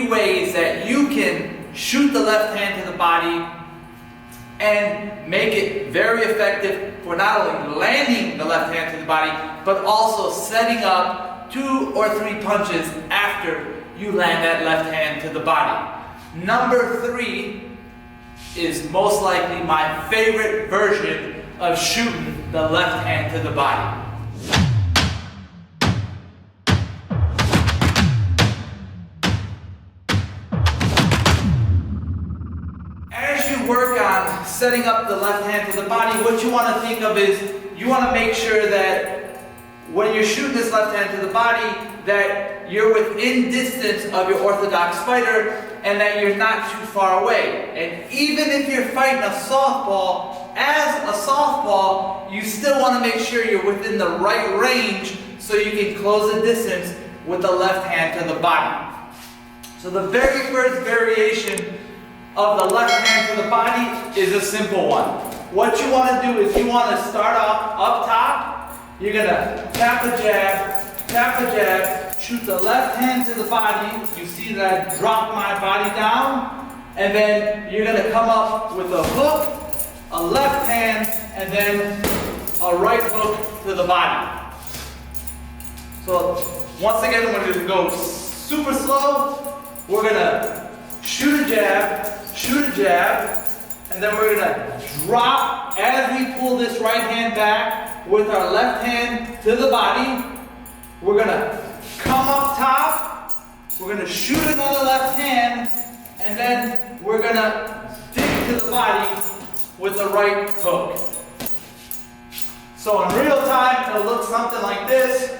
3 ways that you can shoot the left hand to the body and make it very effective for not only landing the left hand to the body, but also setting up 2 or 3 punches after you land that left hand to the body. Number 3 is most likely my favorite version of shooting the left hand to the body. As you work on setting up the left hand to the body, what you want to think of is you want to make sure that when you're shooting this left hand to the body, that you're within distance of your orthodox fighter and that you're not too far away. And even if you're fighting a southpaw, as a southpaw, you still want to make sure you're within the right range so you can close the distance with the left hand to the body. So the very first variation of the left hand to the body is a simple one. What you want to do is you want to start off up top. You're going to tap a jab, shoot the left hand to the body. You see that I drop my body down. And then you're going to come up with a hook, a left hand, and then a right hook to the body. So once again, we're going to go super slow. We're going to shoot a jab, and then we're going to drop as we pull this right hand back with our left hand to the body. We're going to come up top, we're going to shoot another left hand, and then we're going to dig to the body with the right hook. So in real time, it'll look something like this.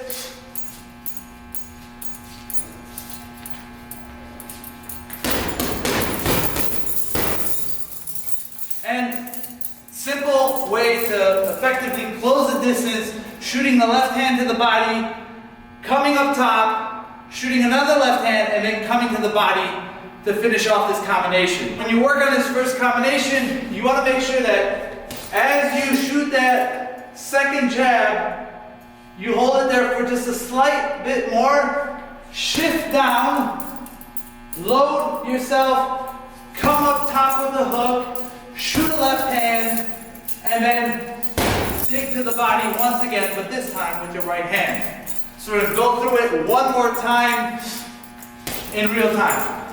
And simple way to effectively close the distance, shooting the left hand to the body, coming up top, shooting another left hand, and then coming to the body to finish off this combination. When you work on this first combination, you want to make sure that as you shoot that second jab, you hold it there for just a slight bit more, shift down, load yourself, come up top with the hook, shoot a left hand, and then dig to the body once again, but this time with your right hand. So we're going to go through it one more time in real time.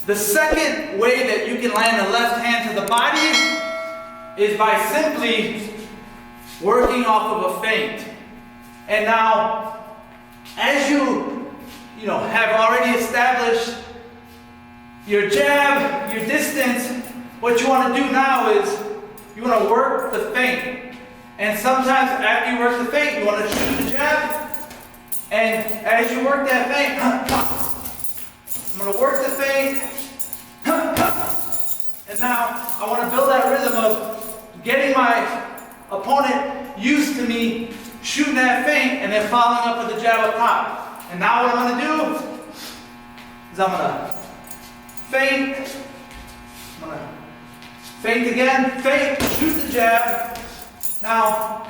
The second way that you can land the left hand to the body is by simply working off of a feint. And now, as you have already established your jab, your distance, what you want to do now is you want to work the feint. And sometimes after you work the feint, you want to shoot the jab. And as you work that feint, I'm going to work the feint. And now I want to build that rhythm of getting my opponent used to me shooting that feint and then following up with the jab up top. And now what I'm going to do is I'm going to feint. I'm going to feint again, feint, shoot the jab. Now,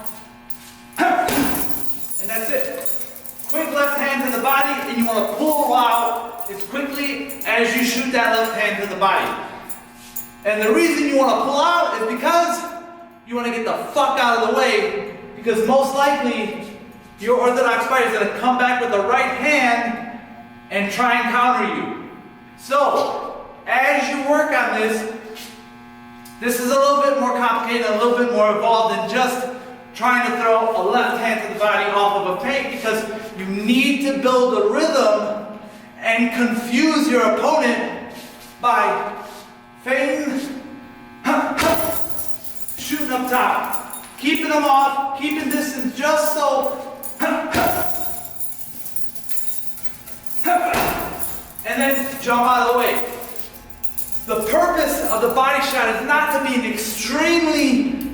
and that's it. Quick left hand to the body, and you want to pull out as quickly as you shoot that left hand to the body. And the reason you want to pull out is because you want to get the fuck out of the way, because most likely your orthodox fighter is going to come back with the right hand and try and counter you. So, as you work on this is a little bit more complicated, a little bit more involved than just trying to throw a left hand to the body off of a feint, because you need to build a rhythm and confuse your opponent by feinting, shooting up top, keeping them off, keeping distance just so, and then jump out of the way. The purpose of the body shot is not to be an extremely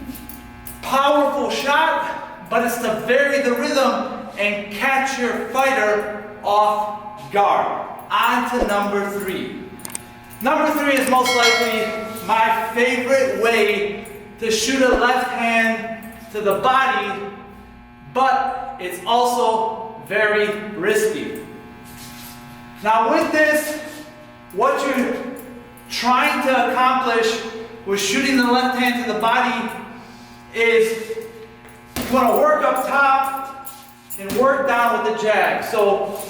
powerful shot, but it's to vary the rhythm and catch your fighter off guard. On to number 3. Number 3 is most likely my favorite way to shoot a left hand to the body, but it's also very risky. Now with this, what you're trying to accomplish with shooting the left hand to the body is you want to work up top and work down with the jab. So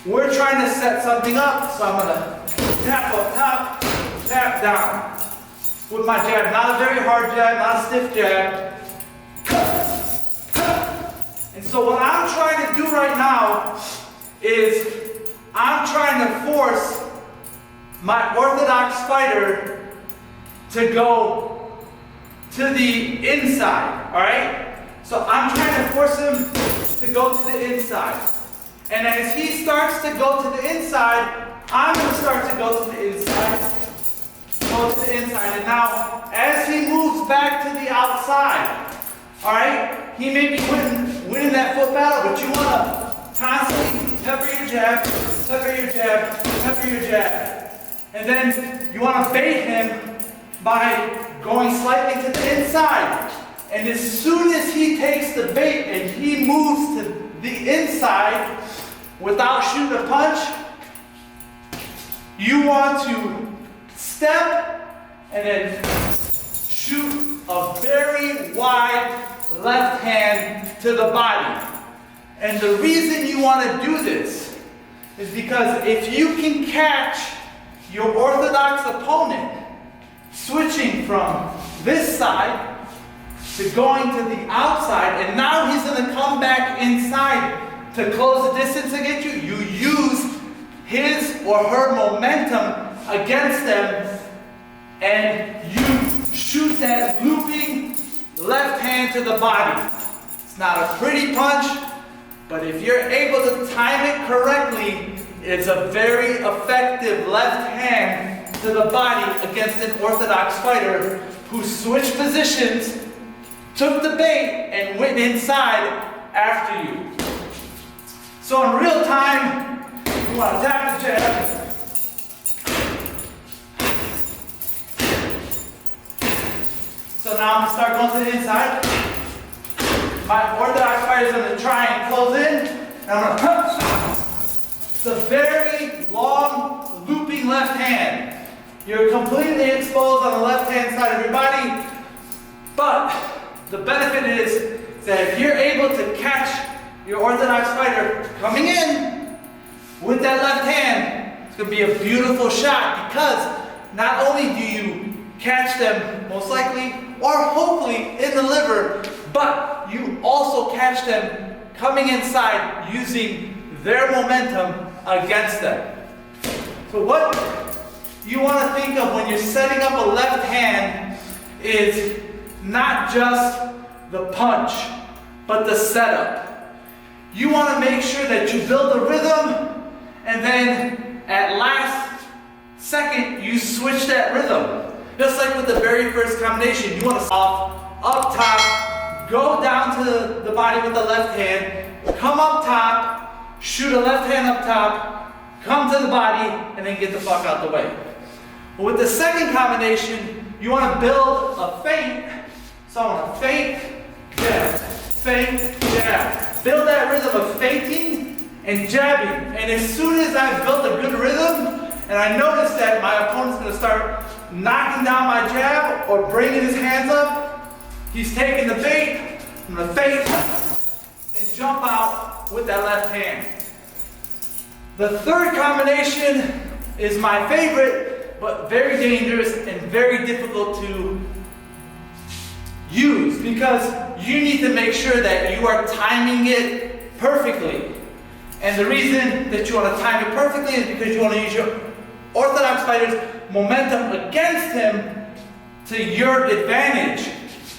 we're trying to set something up, so I'm going to tap up top, tap down with my jab. Not a very hard jab, not a stiff jab. And so what I'm trying to do right now is I'm trying to force my orthodox fighter to go to the inside, all right? So I'm trying to force him to go to the inside. And as he starts to go to the inside, I'm going to start to go to the inside, go to the inside. And now, as he moves back to the outside, all right, he may be winning that foot battle, but you want to constantly pepper your jab, pepper your jab, pepper your jab. And then you want to bait him by going slightly to the inside. And as soon as he takes the bait and he moves to the inside without shooting a punch, you want to step and then shoot a very wide left hand to the body. And the reason you want to do this is because if you can catch your orthodox opponent switching from this side to going to the outside, and now he's going to come back inside to close the distance against you, you use his or her momentum against them and you shoot that looping left hand to the body. It's not a pretty punch, but if you're able to time it correctly, it's a very effective left hand to the body against an orthodox fighter who switched positions, took the bait, and went inside after you. So in real time, you want to tap the jab. So now I'm going to start going to the inside. My orthodox fighter is going to try and close in. And I'm going to punch. It's a very long, looping left hand. You're completely exposed on the left-hand side of your body. But the benefit is that if you're able to catch your orthodox fighter coming in with that left hand, it's going to be a beautiful shot because not only do you catch them most likely or hopefully in the liver, but you also catch them coming inside using their momentum against them. So what you want to think of when you're setting up a left hand is not just the punch, but the setup. You want to make sure that you build a rhythm, and then at last second, you switch that rhythm. Just like with the very first combination, you want to up top, go down to the body with the left hand, come up top, shoot a left hand up top, come to the body, and then get the fuck out the way. But with the second combination, you want to build a feint. So I want to feint, jab, feint, jab. Build that rhythm of feinting and jabbing. And as soon as I've built a good rhythm, and I notice that my opponent's going to start knocking down my jab or bringing his hands up, he's taking the bait, I'm going to feint and jump out with that left hand. The third combination is my favorite, but very dangerous and very difficult to use because you need to make sure that you are timing it perfectly. And the reason that you want to time it perfectly is because you want to use your orthodox fighter's momentum against him to your advantage.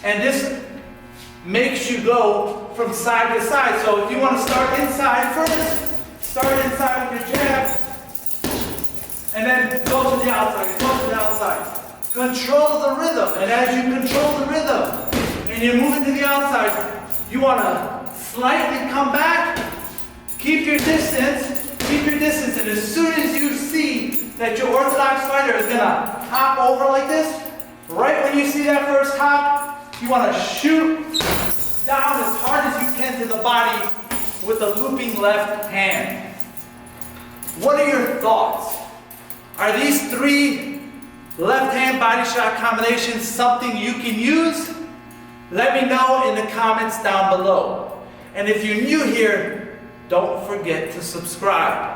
And this makes you go from side to side. So if you want to start inside first, start inside with your jab, and then go to the outside, go to the outside. Control the rhythm, and as you control the rhythm, and you're moving to the outside, you want to slightly come back, keep your distance, and as soon as you see that your orthodox fighter is going to hop over like this, right when you see that first hop, you want to shoot down as hard as you can to the body with a looping left hand. What are your thoughts? Are these 3 left hand body shot combinations something you can use? Let me know in the comments down below. And if you're new here, don't forget to subscribe.